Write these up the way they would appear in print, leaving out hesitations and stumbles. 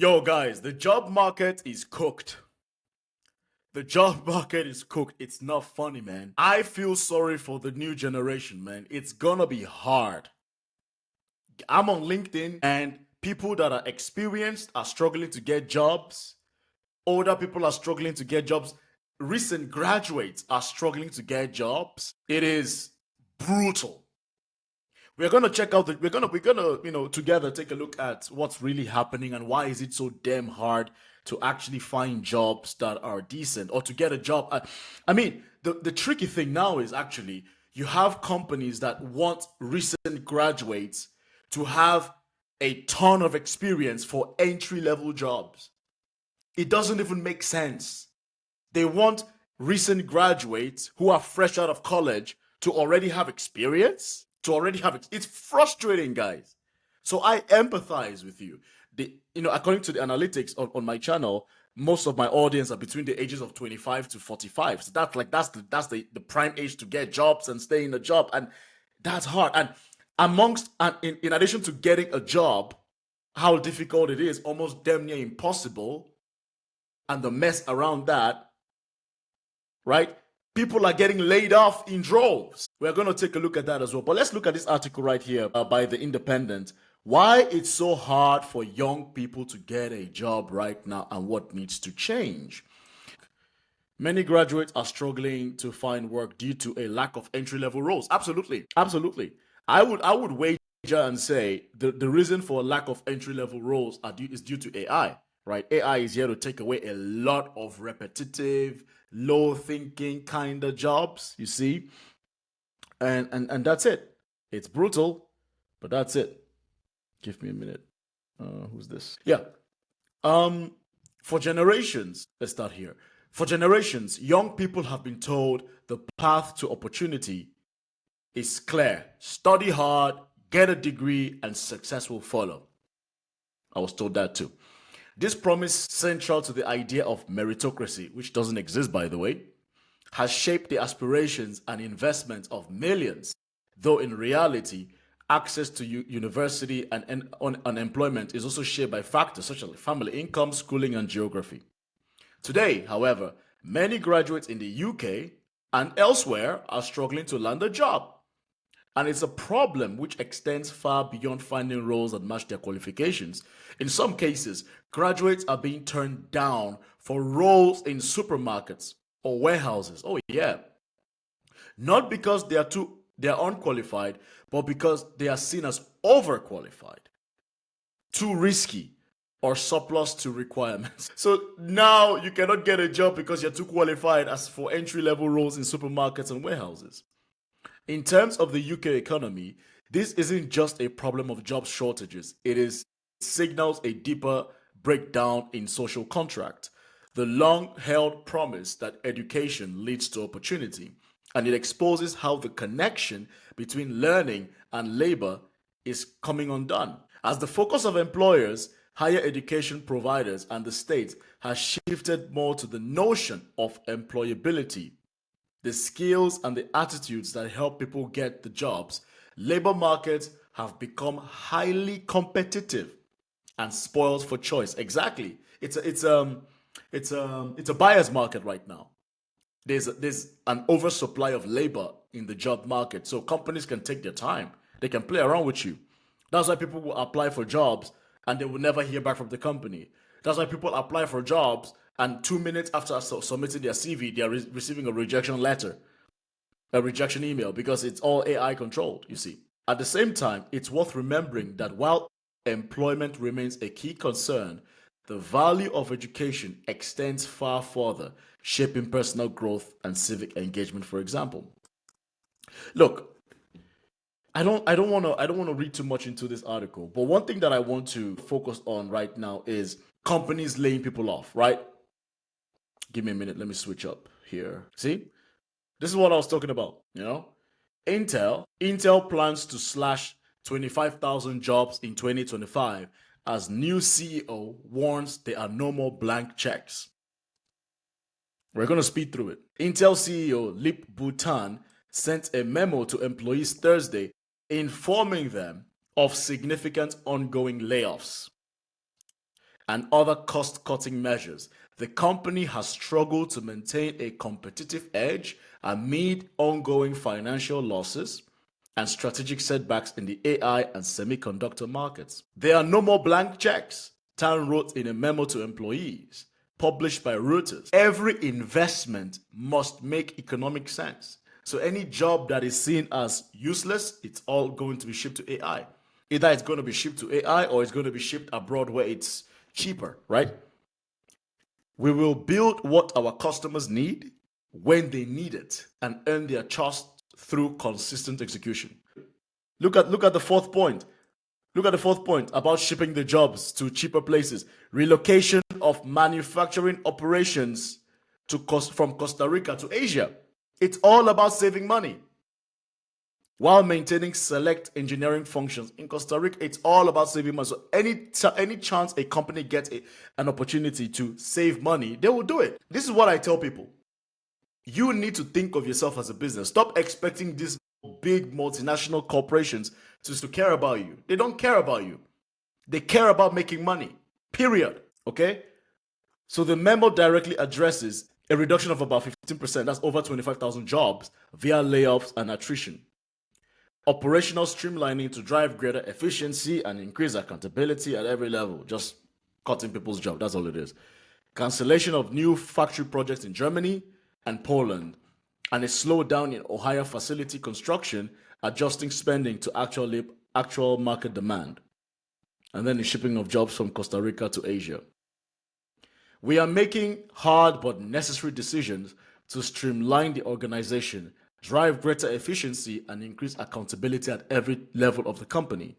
Yo, guys, the job market is cooked. The job market is cooked. It's not funny, man. I feel sorry for the new generation, man. It's gonna be hard. I'm on LinkedIn, and people that are experienced are struggling to get jobs. Older people are struggling to get jobs. Recent graduates are struggling to get jobs. It is brutal. We're gonna check out the we're gonna together take a look at what's really happening and why is it so damn hard to actually find jobs that are decent or to get a job. I mean, the tricky thing now is actually you have companies that want recent graduates to have a ton of experience for entry level jobs. It doesn't even make sense. They want recent graduates who are fresh out of college to already have experience, it's frustrating, guys. So I empathize with you. According to the analytics on my channel, most of my audience are between the ages of 25 to 45. So that's the prime age to get jobs and stay in a job, and that's hard. And in addition to getting a job, how difficult it is, almost damn near impossible, and the mess around that, right? People are getting laid off in droves. We're going to take a look at that as well. But let's look at this article right here by The Independent. Why it's so hard for young people to get a job right now and what needs to change. Many graduates are struggling to find work due to a lack of entry-level roles. Absolutely. Absolutely. I would wager and say the reason for a lack of entry-level roles is due to AI, right? AI is here to take away a lot of repetitive, low thinking kind of jobs, you see? And that's it. It's brutal, but that's it. Give me a minute. Who's this? Yeah. For generations, let's start here. For generations, young people have been told the path to opportunity is clear. Study hard, get a degree, and success will follow. I was told that too. This promise, central to the idea of meritocracy, which doesn't exist, by the way, has shaped the aspirations and investments of millions, though in reality, access to university and unemployment is also shaped by factors such as family income, schooling, and geography. Today, however, many graduates in the UK and elsewhere are struggling to land a job. And it's a problem which extends far beyond finding roles that match their qualifications. In some cases, graduates are being turned down for roles in supermarkets or warehouses. Oh yeah. Not because they are unqualified, but because they are seen as overqualified, too risky, or surplus to requirements. So now you cannot get a job because you're too qualified as for entry level roles in supermarkets and warehouses. In terms of the UK economy, this isn't just a problem of job shortages. Signals a deeper breakdown in social contract. The long-held promise that education leads to opportunity, and it exposes how the connection between learning and labor is coming undone. As the focus of employers, higher education providers, and the state has shifted more to the notion of employability, the skills and the attitudes that help people get the jobs, labor markets have become highly competitive and spoils for choice. Exactly. It's a buyer's market right now. There's an oversupply of labor in the job market, so companies can take their time. They can play around with you. That's why people will apply for jobs and they will never hear back from the company. That's why people apply for jobs and 2 minutes after submitting their CV, they are receiving a rejection letter, a rejection email, because it's all AI controlled, you see. At the same time, it's worth remembering that while employment remains a key concern, the value of education extends far further, shaping personal growth and civic engagement, for example. Look, I don't want to read too much into this article, but one thing that I want to focus on right now is companies laying people off, right? Give me a minute, let me switch up here. See? This is what I was talking about. Intel plans to slash 25,000 jobs in 2025 as new CEO warns there are no more blank checks. We're going to speed through it. Intel CEO Lip Bhutan sent a memo to employees Thursday informing them of significant ongoing layoffs. and other cost-cutting measures, the company has struggled to maintain a competitive edge amid ongoing financial losses and strategic setbacks in the AI and semiconductor markets. There are no more blank checks, Tan wrote in a memo to employees published by Reuters. Every investment must make economic sense. So any job that is seen as useless, it's all going to be shipped to AI. Either it's going to be shipped to AI or it's going to be shipped abroad where it's cheaper, right? We will build what our customers need when they need it and earn their trust through consistent execution. Look at the fourth point. Look at the fourth point about shipping the jobs to cheaper places. Relocation of manufacturing operations from Costa Rica to Asia. It's all about saving money while maintaining select engineering functions. In Costa Rica, it's all about saving money. So any chance a company gets an opportunity to save money, they will do it. This is what I tell people. You need to think of yourself as a business. Stop expecting these big multinational corporations to care about you. They don't care about you. They care about making money, period. Okay? So the memo directly addresses a reduction of about 15%, that's over 25,000 jobs, via layoffs and attrition. Operational streamlining to drive greater efficiency and increase accountability at every level. Just cutting people's jobs, that's all it is. Cancellation of new factory projects in Germany and Poland, and a slowdown in Ohio facility construction, adjusting spending to actual market demand. And then the shipping of jobs from Costa Rica to Asia. We are making hard but necessary decisions to streamline the organization, drive greater efficiency, and increase accountability at every level of the company,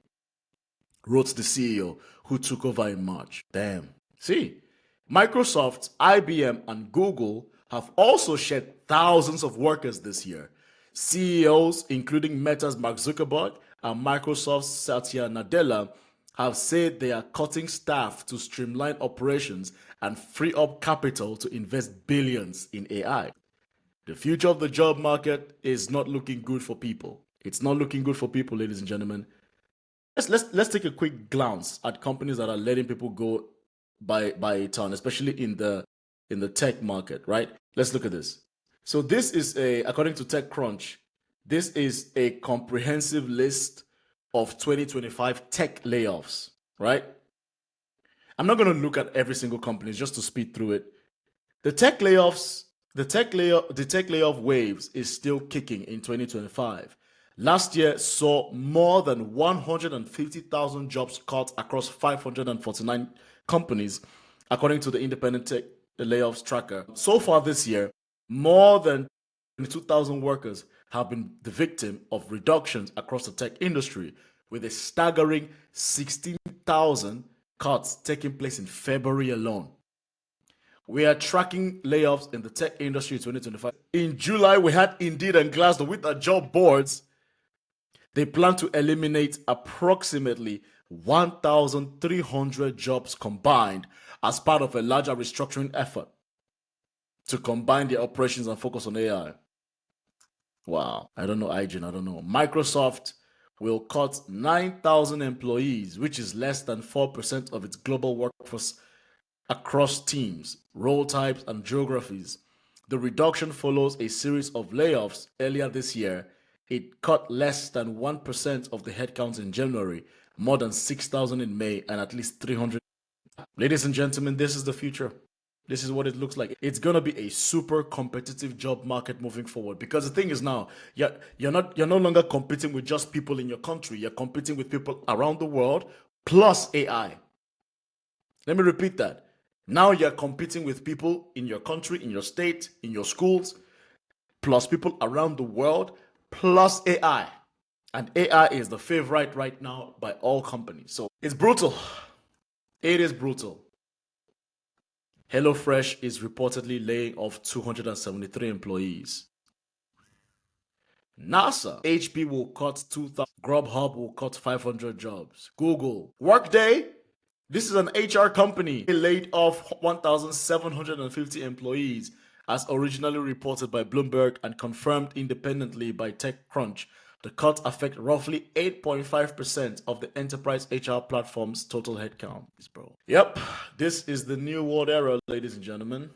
wrote the CEO, who took over in March. Damn. See, Microsoft, IBM, and Google have also shed thousands of workers this year. CEOs, including Meta's Mark Zuckerberg and Microsoft's Satya Nadella, have said they are cutting staff to streamline operations and free up capital to invest billions in AI. The future of the job market is not looking good for people. It's not looking good for people, ladies and gentlemen. Let's take a quick glance at companies that are letting people go by a ton, especially in the tech market, right? Let's look at this. So this is according to TechCrunch, this is a comprehensive list of 2025 tech layoffs, right? I'm not going to look at every single company just to speed through it. The tech layoff waves is still kicking in 2025. Last year saw more than 150,000 jobs cut across 549 companies, according to the independent tech layoffs tracker. So far this year, more than 22,000 workers have been the victim of reductions across the tech industry, with a staggering 16,000 cuts taking place in February alone. We are tracking layoffs in the tech industry in 2025. In July, we had Indeed and Glassdoor with their job boards. They plan to eliminate approximately 1,300 jobs combined as part of a larger restructuring effort to combine their operations and focus on AI. Wow. I don't know, IGN, I don't know. Microsoft will cut 9,000 employees, which is less than 4% of its global workforce across teams, role types, and geographies. The reduction follows a series of layoffs earlier this year. It cut less than 1% of the headcount in January, more than 6,000 in May, and at least 300. Ladies and gentlemen, this is the future. This is what it looks like. It's gonna be a super competitive job market moving forward. Because the thing is now, you're no longer competing with just people in your country. You're competing with people around the world plus AI. Let me repeat that. Now you're competing with people in your country, in your state, in your schools, plus people around the world, plus AI. And AI is the favorite right now by all companies. So it's brutal. It is brutal. HelloFresh is reportedly laying off 273 employees. NASA, HP will cut 2,000. Grubhub will cut 500 jobs. Google, Workday, this is an HR company. They laid off 1,750 employees, as originally reported by Bloomberg and confirmed independently by TechCrunch, The cuts affect roughly 8.5% of the enterprise HR platform's total headcount, bro. Yep, this is the new world era, ladies and gentlemen.